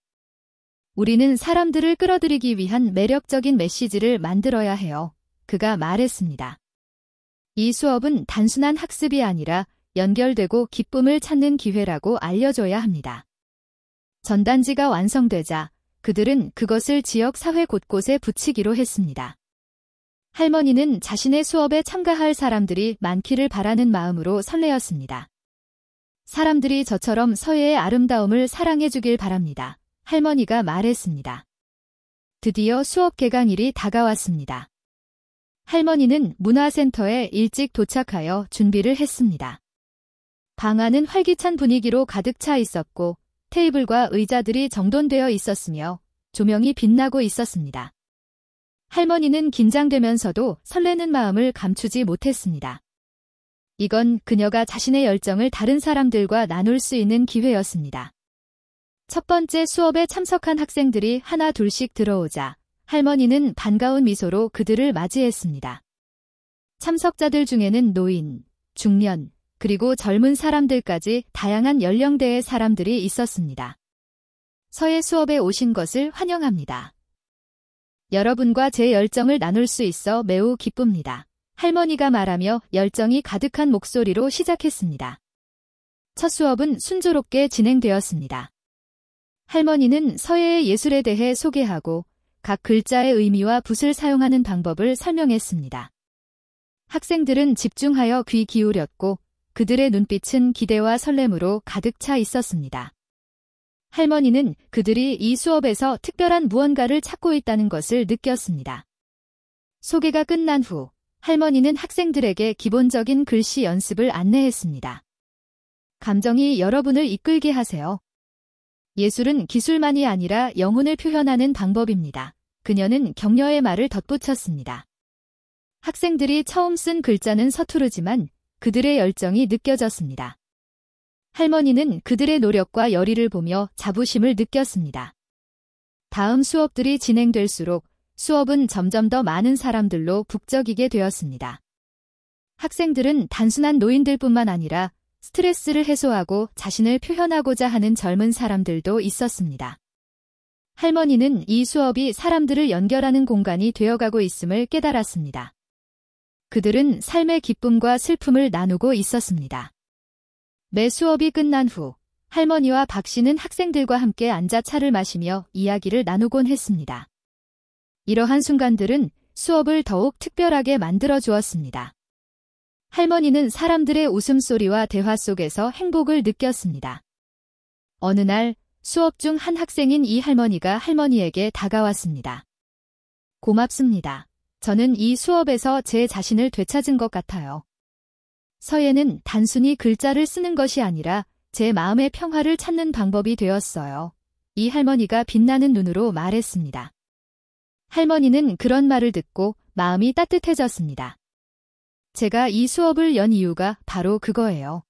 우리는 사람들을 끌어들이기 위한 매력적인 메시지를 만들어야 해요. 그가 말했습니다. 이 수업은 단순한 학습이 아니라 연결되고 기쁨을 찾는 기회라고 알려줘야 합니다. 전단지가 완성되자 그들은 그것을 지역 사회 곳곳에 붙이기로 했습니다. 할머니는 자신의 수업에 참가할 사람들이 많기를 바라는 마음으로 설레었습니다. 사람들이 저처럼 서예의 아름다움을 사랑해 주길 바랍니다. 할머니가 말했습니다. 드디어 수업 개강일이 다가왔습니다. 할머니는 문화센터에 일찍 도착하여 준비를 했습니다. 방 안은 활기찬 분위기로 가득 차 있었고 테이블과 의자들이 정돈되어 있었으며 조명이 빛나고 있었습니다. 할머니는 긴장되면서도 설레는 마음을 감추지 못했습니다. 이건 그녀가 자신의 열정을 다른 사람들과 나눌 수 있는 기회였습니다. 첫 번째 수업에 참석한 학생들이 하나 둘씩 들어오자 할머니는 반가운 미소로 그들을 맞이했습니다. 참석자들 중에는 노인, 중년, 그리고 젊은 사람들까지 다양한 연령대의 사람들이 있었습니다. 서예 수업에 오신 것을 환영합니다. 여러분과 제 열정을 나눌 수 있어 매우 기쁩니다. 할머니가 말하며 열정이 가득한 목소리로 시작했습니다. 첫 수업은 순조롭게 진행되었습니다. 할머니는 서예의 예술에 대해 소개하고 각 글자의 의미와 붓을 사용하는 방법을 설명했습니다. 학생들은 집중하여 귀 기울였고 그들의 눈빛은 기대와 설렘으로 가득 차 있었습니다. 할머니는 그들이 이 수업에서 특별한 무언가를 찾고 있다는 것을 느꼈습니다. 소개가 끝난 후 할머니는 학생들에게 기본적인 글씨 연습을 안내했습니다. 감정이 여러분을 이끌게 하세요. 예술은 기술만이 아니라 영혼을 표현하는 방법입니다. 그녀는 격려의 말을 덧붙였습니다. 학생들이 처음 쓴 글자는 서투르지만 그들의 열정이 느껴졌습니다. 할머니는 그들의 노력과 열의를 보며 자부심을 느꼈습니다. 다음 수업들이 진행될수록 수업은 점점 더 많은 사람들로 북적이게 되었습니다. 학생들은 단순한 노인들뿐만 아니라 스트레스를 해소하고 자신을 표현하고자 하는 젊은 사람들도 있었습니다. 할머니는 이 수업이 사람들을 연결하는 공간이 되어가고 있음을 깨달았습니다. 그들은 삶의 기쁨과 슬픔을 나누고 있었습니다. 매 수업이 끝난 후 할머니와 박 씨는 학생들과 함께 앉아 차를 마시며 이야기를 나누곤 했습니다. 이러한 순간들은 수업을 더욱 특별하게 만들어 주었습니다. 할머니는 사람들의 웃음소리와 대화 속에서 행복을 느꼈습니다. 어느 날 수업 중 한 학생인 이 할머니가 할머니에게 다가왔습니다. 고맙습니다. 저는 이 수업에서 제 자신을 되찾은 것 같아요. 서예는 단순히 글자를 쓰는 것이 아니라 제 마음의 평화를 찾는 방법이 되었어요. 이 할머니가 빛나는 눈으로 말했습니다. 할머니는 그런 말을 듣고 마음이 따뜻해졌습니다. 제가 이 수업을 연 이유가 바로 그거예요.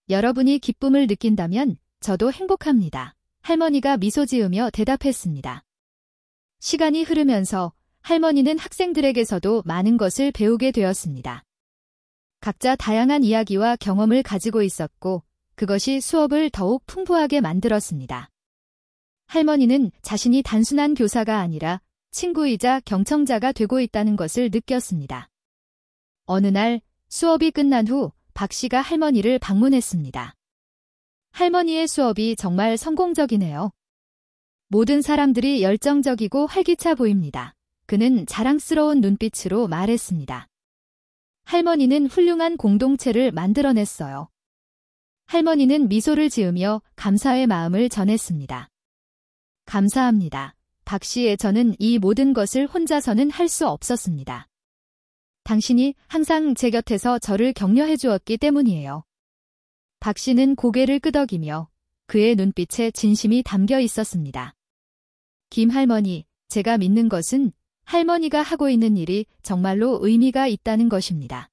여러분이 기쁨을 느낀다면 저도 행복합니다. 할머니가 미소 지으며 대답했습니다. 시간이 흐르면서 할머니는 학생들에게서도 많은 것을 배우게 되었습니다. 각자 다양한 이야기와 경험을 가지고 있었고 그것이 수업을 더욱 풍부하게 만들었습니다. 할머니는 자신이 단순한 교사가 아니라 친구이자 경청자가 되고 있다는 것을 느꼈습니다. 어느 날 수업이 끝난 후 박 씨가 할머니를 방문했습니다. 할머니의 수업이 정말 성공적이네요. 모든 사람들이 열정적이고 활기차 보입니다. 그는 자랑스러운 눈빛으로 말했습니다. 할머니는 훌륭한 공동체를 만들어냈어요. 할머니는 미소를 지으며 감사의 마음을 전했습니다. 감사합니다. 박 씨의 저는 이 모든 것을 혼자서는 할 수 없었습니다. 당신이 항상 제 곁에서 저를 격려해 주었기 때문이에요. 박 씨는 고개를 끄덕이며 그의 눈빛에 진심이 담겨 있었습니다. 김 할머니, 제가 믿는 것은 할머니가 하고 있는 일이 정말로 의미가 있다는 것입니다.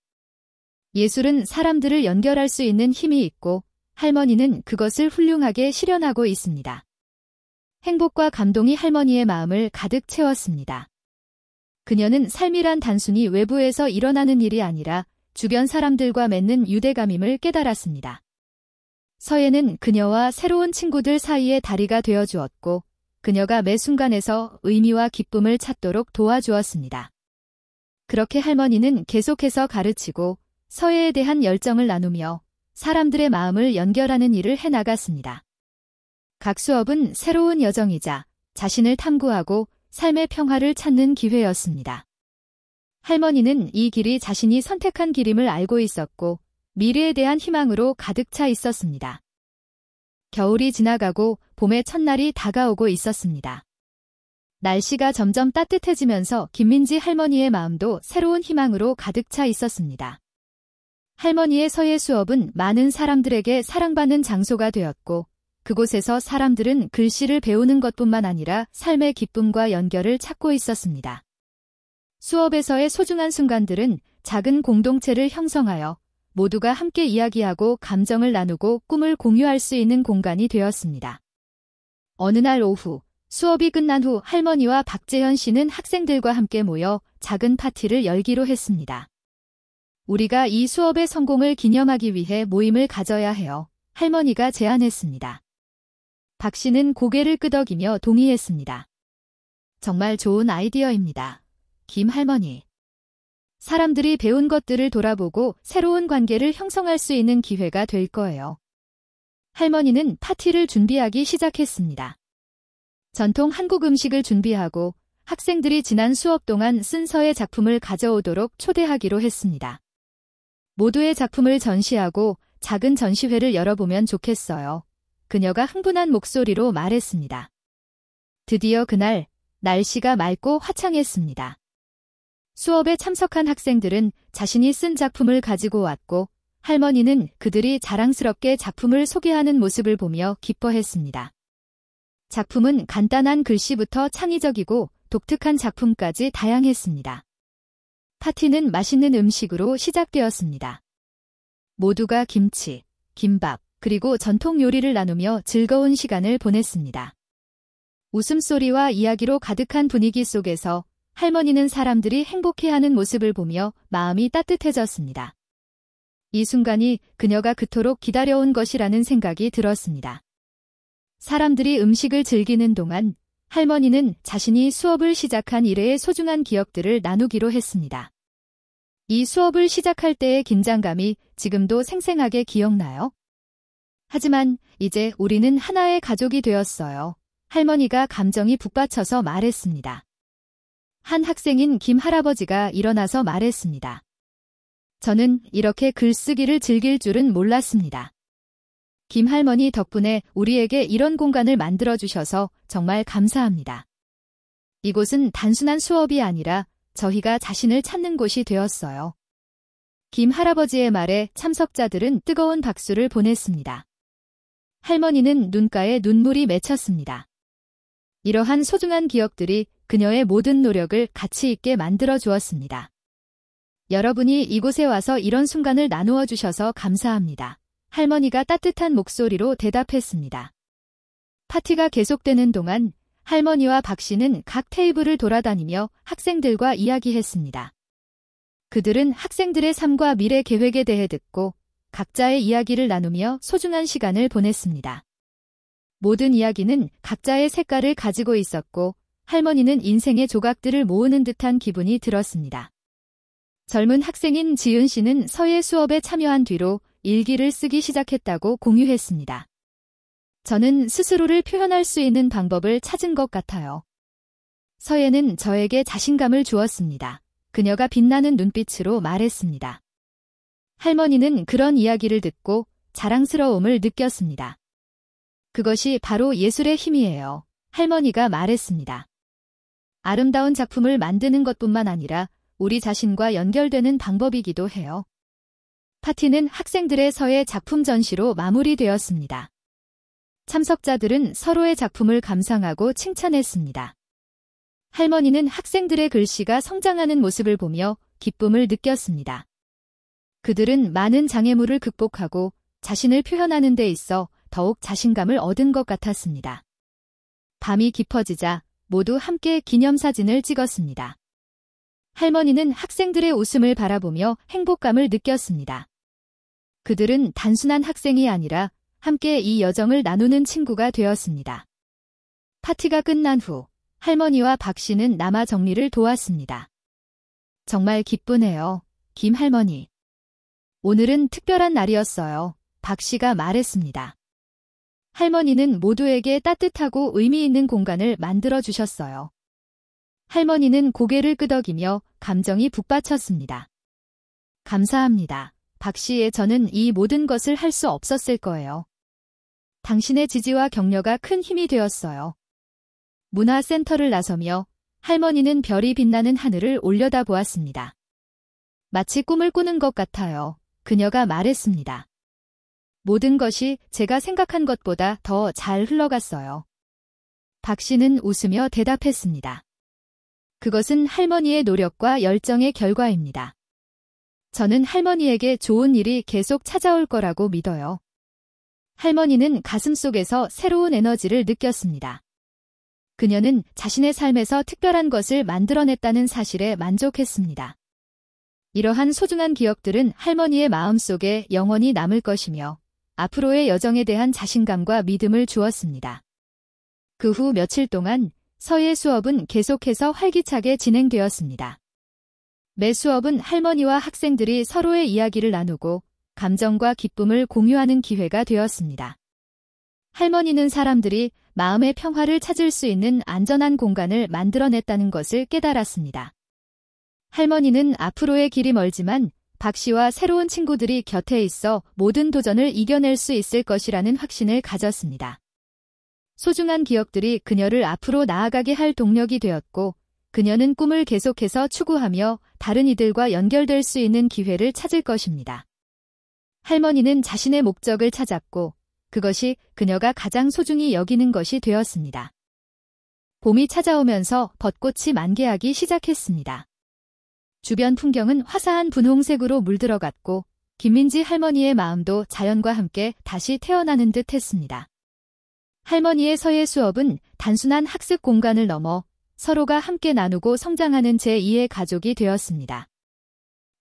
예술은 사람들을 연결할 수 있는 힘이 있고 할머니는 그것을 훌륭하게 실현하고 있습니다. 행복과 감동이 할머니의 마음을 가득 채웠습니다. 그녀는 삶이란 단순히 외부에서 일어나는 일이 아니라 주변 사람들과 맺는 유대감임을 깨달았습니다. 서예는 그녀와 새로운 친구들 사이의 다리가 되어 주었고 그녀가 매 순간에서 의미와 기쁨을 찾도록 도와주었습니다. 그렇게 할머니는 계속해서 가르치고 서예에 대한 열정을 나누며 사람들의 마음을 연결하는 일을 해나갔습니다. 각 수업은 새로운 여정이자 자신을 탐구하고 삶의 평화를 찾는 기회였습니다. 할머니는 이 길이 자신이 선택한 길임을 알고 있었고 미래에 대한 희망으로 가득 차 있었습니다. 겨울이 지나가고 봄의 첫날이 다가오고 있었습니다. 날씨가 점점 따뜻해지면서 김민지 할머니의 마음도 새로운 희망으로 가득 차 있었습니다. 할머니의 서예 수업은 많은 사람들에게 사랑받는 장소가 되었고 그곳에서 사람들은 글씨를 배우는 것뿐만 아니라 삶의 기쁨과 연결을 찾고 있었습니다. 수업에서의 소중한 순간들은 작은 공동체를 형성하여 모두가 함께 이야기하고 감정을 나누고 꿈을 공유할 수 있는 공간이 되었습니다. 어느 날 오후, 수업이 끝난 후 할머니와 박재현 씨는 학생들과 함께 모여 작은 파티를 열기로 했습니다. 우리가 이 수업의 성공을 기념하기 위해 모임을 가져야 해요. 할머니가 제안했습니다. 박 씨는 고개를 끄덕이며 동의했습니다. 정말 좋은 아이디어입니다. 김 할머니. 사람들이 배운 것들을 돌아보고 새로운 관계를 형성할 수 있는 기회가 될 거예요. 할머니는 파티를 준비하기 시작했습니다. 전통 한국 음식을 준비하고 학생들이 지난 수업 동안 쓴 서예 작품을 가져오도록 초대하기로 했습니다. 모두의 작품을 전시하고 작은 전시회를 열어보면 좋겠어요. 그녀가 흥분한 목소리로 말했습니다. 드디어 그날 날씨가 맑고 화창했습니다. 수업에 참석한 학생들은 자신이 쓴 작품을 가지고 왔고 할머니는 그들이 자랑스럽게 작품을 소개하는 모습을 보며 기뻐했습니다. 작품은 간단한 글씨부터 창의적이고 독특한 작품까지 다양했습니다. 파티는 맛있는 음식으로 시작되었습니다. 모두가 김치, 김밥, 그리고 전통 요리를 나누며 즐거운 시간을 보냈습니다. 웃음소리와 이야기로 가득한 분위기 속에서 할머니는 사람들이 행복해하는 모습을 보며 마음이 따뜻해졌습니다. 이 순간이 그녀가 그토록 기다려온 것이라는 생각이 들었습니다. 사람들이 음식을 즐기는 동안 할머니는 자신이 수업을 시작한 이래의 소중한 기억들을 나누기로 했습니다. 이 수업을 시작할 때의 긴장감이 지금도 생생하게 기억나요? 하지만 이제 우리는 하나의 가족이 되었어요. 할머니가 감정이 북받쳐서 말했습니다. 한 학생인 김 할아버지가 일어나서 말했습니다. 저는 이렇게 글쓰기를 즐길 줄은 몰랐습니다. 김 할머니 덕분에 우리에게 이런 공간을 만들어주셔서 정말 감사합니다. 이곳은 단순한 수업이 아니라 저희가 자신을 찾는 곳이 되었어요. 김 할아버지의 말에 참석자들은 뜨거운 박수를 보냈습니다. 할머니는 눈가에 눈물이 맺혔습니다. 이러한 소중한 기억들이 그녀의 모든 노력을 가치 있게 만들어 주었습니다. 여러분이 이곳에 와서 이런 순간을 나누어 주셔서 감사합니다. 할머니가 따뜻한 목소리로 대답했습니다. 파티가 계속되는 동안 할머니와 박 씨는 각 테이블을 돌아다니며 학생들과 이야기했습니다. 그들은 학생들의 삶과 미래 계획에 대해 듣고 각자의 이야기를 나누며 소중한 시간을 보냈습니다. 모든 이야기는 각자의 색깔을 가지고 있었고 할머니는 인생의 조각들을 모으는 듯한 기분이 들었습니다. 젊은 학생인 지은 씨는 서예 수업에 참여한 뒤로 일기를 쓰기 시작했다고 공유했습니다. 저는 스스로를 표현할 수 있는 방법을 찾은 것 같아요. 서예는 저에게 자신감을 주었습니다. 그녀가 빛나는 눈빛으로 말했습니다. 할머니는 그런 이야기를 듣고 자랑스러움을 느꼈습니다. 그것이 바로 예술의 힘이에요. 할머니가 말했습니다. 아름다운 작품을 만드는 것뿐만 아니라 우리 자신과 연결되는 방법이기도 해요. 파티는 학생들의 서예 작품 전시로 마무리되었습니다. 참석자들은 서로의 작품을 감상하고 칭찬했습니다. 할머니는 학생들의 글씨가 성장하는 모습을 보며 기쁨을 느꼈습니다. 그들은 많은 장애물을 극복하고 자신을 표현하는 데 있어 더욱 자신감을 얻은 것 같았습니다. 밤이 깊어지자 모두 함께 기념사진을 찍었습니다. 할머니는 학생들의 웃음을 바라보며 행복감을 느꼈습니다. 그들은 단순한 학생이 아니라 함께 이 여정을 나누는 친구가 되었습니다. 파티가 끝난 후 할머니와 박 씨는 남아 정리를 도왔습니다. 정말 기쁘네요, 김 할머니. 오늘은 특별한 날이었어요, 박 씨가 말했습니다. 할머니는 모두에게 따뜻하고 의미 있는 공간을 만들어 주셨어요. 할머니는 고개를 끄덕이며 감정이 북받쳤습니다. 감사합니다, 박 씨에 저는 이 모든 것을 할 수 없었을 거예요. 당신의 지지와 격려가 큰 힘이 되었어요. 문화센터를 나서며 할머니는 별이 빛나는 하늘을 올려다보았습니다. 마치 꿈을 꾸는 것 같아요, 그녀가 말했습니다. 모든 것이 제가 생각한 것보다 더 잘 흘러갔어요. 박 씨는 웃으며 대답했습니다. 그것은 할머니의 노력과 열정의 결과입니다. 저는 할머니에게 좋은 일이 계속 찾아올 거라고 믿어요. 할머니는 가슴속에서 새로운 에너지를 느꼈습니다. 그녀는 자신의 삶에서 특별한 것을 만들어냈다는 사실에 만족했습니다. 이러한 소중한 기억들은 할머니의 마음속에 영원히 남을 것이며 앞으로의 여정에 대한 자신감과 믿음을 주었습니다. 그 후 며칠 동안 서예 수업은 계속해서 활기차게 진행되었습니다. 매 수업은 할머니와 학생들이 서로의 이야기를 나누고 감정과 기쁨을 공유하는 기회가 되었습니다. 할머니는 사람들이 마음의 평화를 찾을 수 있는 안전한 공간을 만들어냈다는 것을 깨달았습니다. 할머니는 앞으로의 길이 멀지만 박 씨와 새로운 친구들이 곁에 있어 모든 도전을 이겨낼 수 있을 것이라는 확신을 가졌습니다. 소중한 기억들이 그녀를 앞으로 나아가게 할 동력이 되었고, 그녀는 꿈을 계속해서 추구하며 다른 이들과 연결될 수 있는 기회를 찾을 것입니다. 할머니는 자신의 목적을 찾았고, 그것이 그녀가 가장 소중히 여기는 것이 되었습니다. 봄이 찾아오면서 벚꽃이 만개하기 시작했습니다. 주변 풍경은 화사한 분홍색으로 물들어갔고 김민지 할머니의 마음도 자연과 함께 다시 태어나는 듯 했습니다. 할머니의 서예 수업은 단순한 학습 공간을 넘어 서로가 함께 나누고 성장하는 제2의 가족이 되었습니다.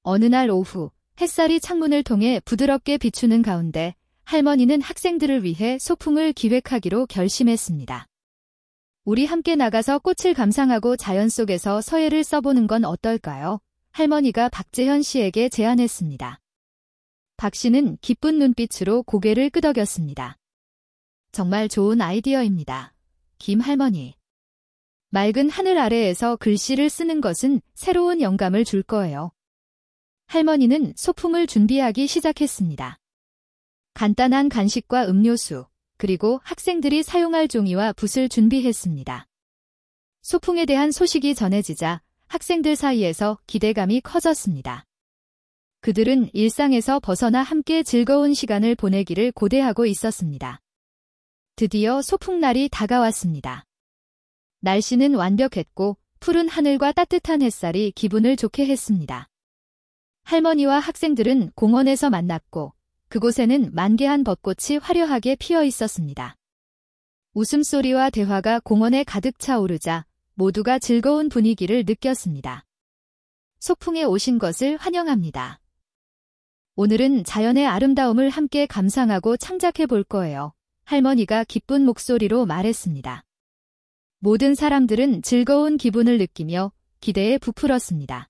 어느 날 오후 햇살이 창문을 통해 부드럽게 비추는 가운데 할머니는 학생들을 위해 소풍을 기획하기로 결심했습니다. 우리 함께 나가서 꽃을 감상하고 자연 속에서 서예를 써보는 건 어떨까요? 할머니가 박재현 씨에게 제안했습니다. 박 씨는 기쁜 눈빛으로 고개를 끄덕였습니다. 정말 좋은 아이디어입니다, 김 할머니. 맑은 하늘 아래에서 글씨를 쓰는 것은 새로운 영감을 줄 거예요. 할머니는 소풍을 준비하기 시작했습니다. 간단한 간식과 음료수, 그리고 학생들이 사용할 종이와 붓을 준비했습니다. 소풍에 대한 소식이 전해지자 학생들 사이에서 기대감이 커졌습니다. 그들은 일상에서 벗어나 함께 즐거운 시간을 보내기를 고대하고 있었습니다. 드디어 소풍날이 다가왔습니다. 날씨는 완벽했고 푸른 하늘과 따뜻한 햇살이 기분을 좋게 했습니다. 할머니와 학생들은 공원에서 만났고 그곳에는 만개한 벚꽃이 화려하게 피어 있었습니다. 웃음소리와 대화가 공원에 가득 차오르자 모두가 즐거운 분위기를 느꼈습니다. 소풍에 오신 것을 환영합니다. 오늘은 자연의 아름다움을 함께 감상하고 창작해 볼 거예요. 할머니가 기쁜 목소리로 말했습니다. 모든 사람들은 즐거운 기분을 느끼며 기대에 부풀었습니다.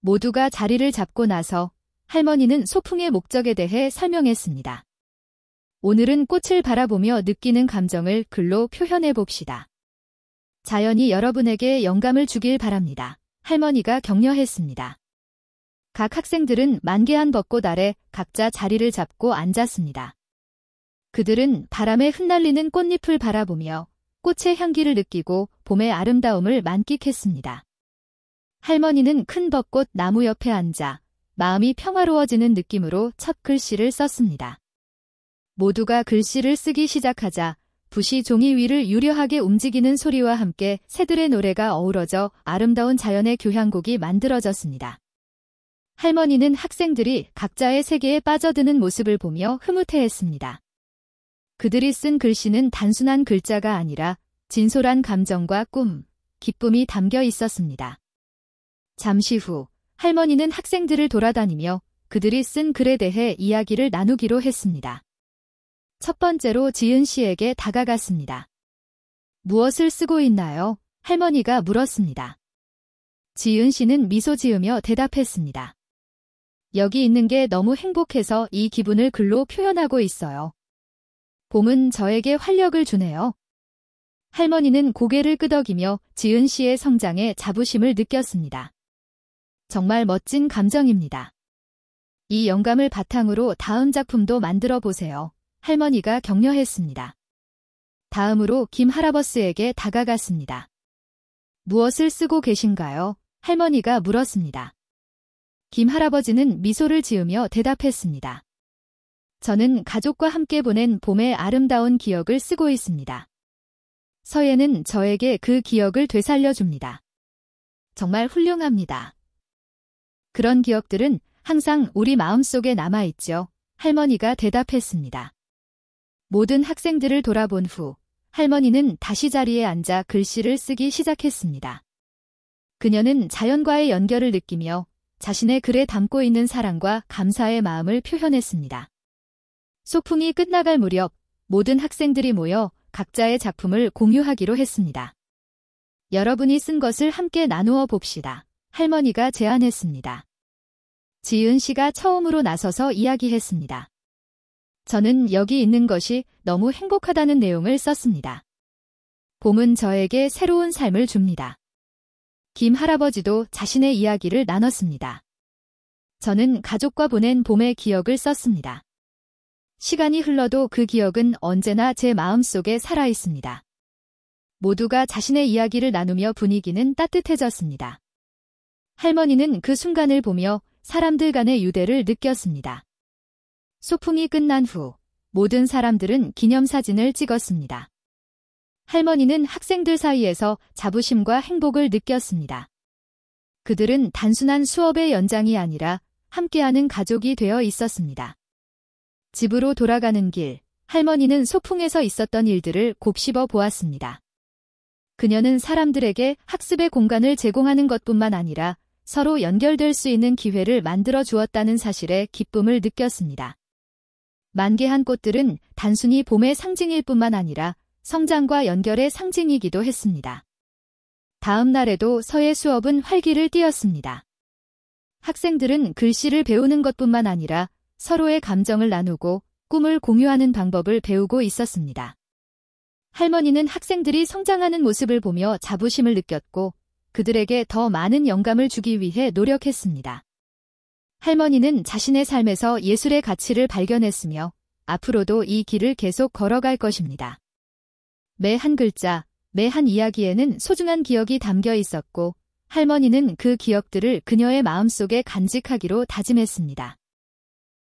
모두가 자리를 잡고 나서 할머니는 소풍의 목적에 대해 설명했습니다. 오늘은 꽃을 바라보며 느끼는 감정을 글로 표현해 봅시다. 자연이 여러분에게 영감을 주길 바랍니다. 할머니가 격려했습니다. 각 학생들은 만개한 벚꽃 아래 각자 자리를 잡고 앉았습니다. 그들은 바람에 흩날리는 꽃잎을 바라보며 꽃의 향기를 느끼고 봄의 아름다움을 만끽했습니다. 할머니는 큰 벚꽃 나무 옆에 앉아 마음이 평화로워지는 느낌으로 첫 글씨를 썼습니다. 모두가 글씨를 쓰기 시작하자 붓이 종이 위를 유려하게 움직이는 소리와 함께 새들의 노래가 어우러져 아름다운 자연의 교향곡이 만들어졌습니다. 할머니는 학생들이 각자의 세계에 빠져드는 모습을 보며 흐뭇해했습니다. 그들이 쓴 글씨는 단순한 글자가 아니라 진솔한 감정과 꿈, 기쁨이 담겨 있었습니다. 잠시 후 할머니는 학생들을 돌아다니며 그들이 쓴 글에 대해 이야기를 나누기로 했습니다. 첫 번째로 지은 씨에게 다가갔습니다. 무엇을 쓰고 있나요? 할머니가 물었습니다. 지은 씨는 미소 지으며 대답했습니다. 여기 있는 게 너무 행복해서 이 기분을 글로 표현하고 있어요. 봄은 저에게 활력을 주네요. 할머니는 고개를 끄덕이며 지은 씨의 성장에 자부심을 느꼈습니다. 정말 멋진 감정입니다. 이 영감을 바탕으로 다음 작품도 만들어 보세요. 할머니가 격려했습니다. 다음으로 김 할아버스에게 다가갔습니다. 무엇을 쓰고 계신가요? 할머니가 물었습니다. 김 할아버지는 미소를 지으며 대답했습니다. 저는 가족과 함께 보낸 봄의 아름다운 기억을 쓰고 있습니다. 서예는 저에게 그 기억을 되살려줍니다. 정말 훌륭합니다. 그런 기억들은 항상 우리 마음속에 남아있죠. 할머니가 대답했습니다. 모든 학생들을 돌아본 후 할머니는 다시 자리에 앉아 글씨를 쓰기 시작했습니다. 그녀는 자연과의 연결을 느끼며 자신의 글에 담고 있는 사랑과 감사의 마음을 표현했습니다. 소풍이 끝나갈 무렵 모든 학생들이 모여 각자의 작품을 공유하기로 했습니다. 여러분이 쓴 것을 함께 나누어 봅시다. 할머니가 제안했습니다. 지은 씨가 처음으로 나서서 이야기했습니다. 저는 여기 있는 것이 너무 행복하다는 내용을 썼습니다. 봄은 저에게 새로운 삶을 줍니다. 김 할아버지도 자신의 이야기를 나눴습니다. 저는 가족과 보낸 봄의 기억을 썼습니다. 시간이 흘러도 그 기억은 언제나 제 마음속에 살아 있습니다. 모두가 자신의 이야기를 나누며 분위기는 따뜻해졌습니다. 할머니는 그 순간을 보며 사람들 간의 유대를 느꼈습니다. 소풍이 끝난 후 모든 사람들은 기념사진을 찍었습니다. 할머니는 학생들 사이에서 자부심과 행복을 느꼈습니다. 그들은 단순한 수업의 연장이 아니라 함께하는 가족이 되어 있었습니다. 집으로 돌아가는 길, 할머니는 소풍에서 있었던 일들을 곱씹어 보았습니다. 그녀는 사람들에게 학습의 공간을 제공하는 것뿐만 아니라 서로 연결될 수 있는 기회를 만들어 주었다는 사실에 기쁨을 느꼈습니다. 만개한 꽃들은 단순히 봄의 상징일 뿐만 아니라 성장과 연결의 상징이기도 했습니다. 다음 날에도 서예 수업은 활기를 띠었습니다. 학생들은 글씨를 배우는 것뿐만 아니라 서로의 감정을 나누고 꿈을 공유하는 방법을 배우고 있었습니다. 할머니는 학생들이 성장하는 모습을 보며 자부심을 느꼈고 그들에게 더 많은 영감을 주기 위해 노력했습니다. 할머니는 자신의 삶에서 예술의 가치를 발견했으며 앞으로도 이 길을 계속 걸어갈 것입니다. 매 한 글자, 매 한 이야기에는 소중한 기억이 담겨 있었고 할머니는 그 기억들을 그녀의 마음속에 간직하기로 다짐했습니다.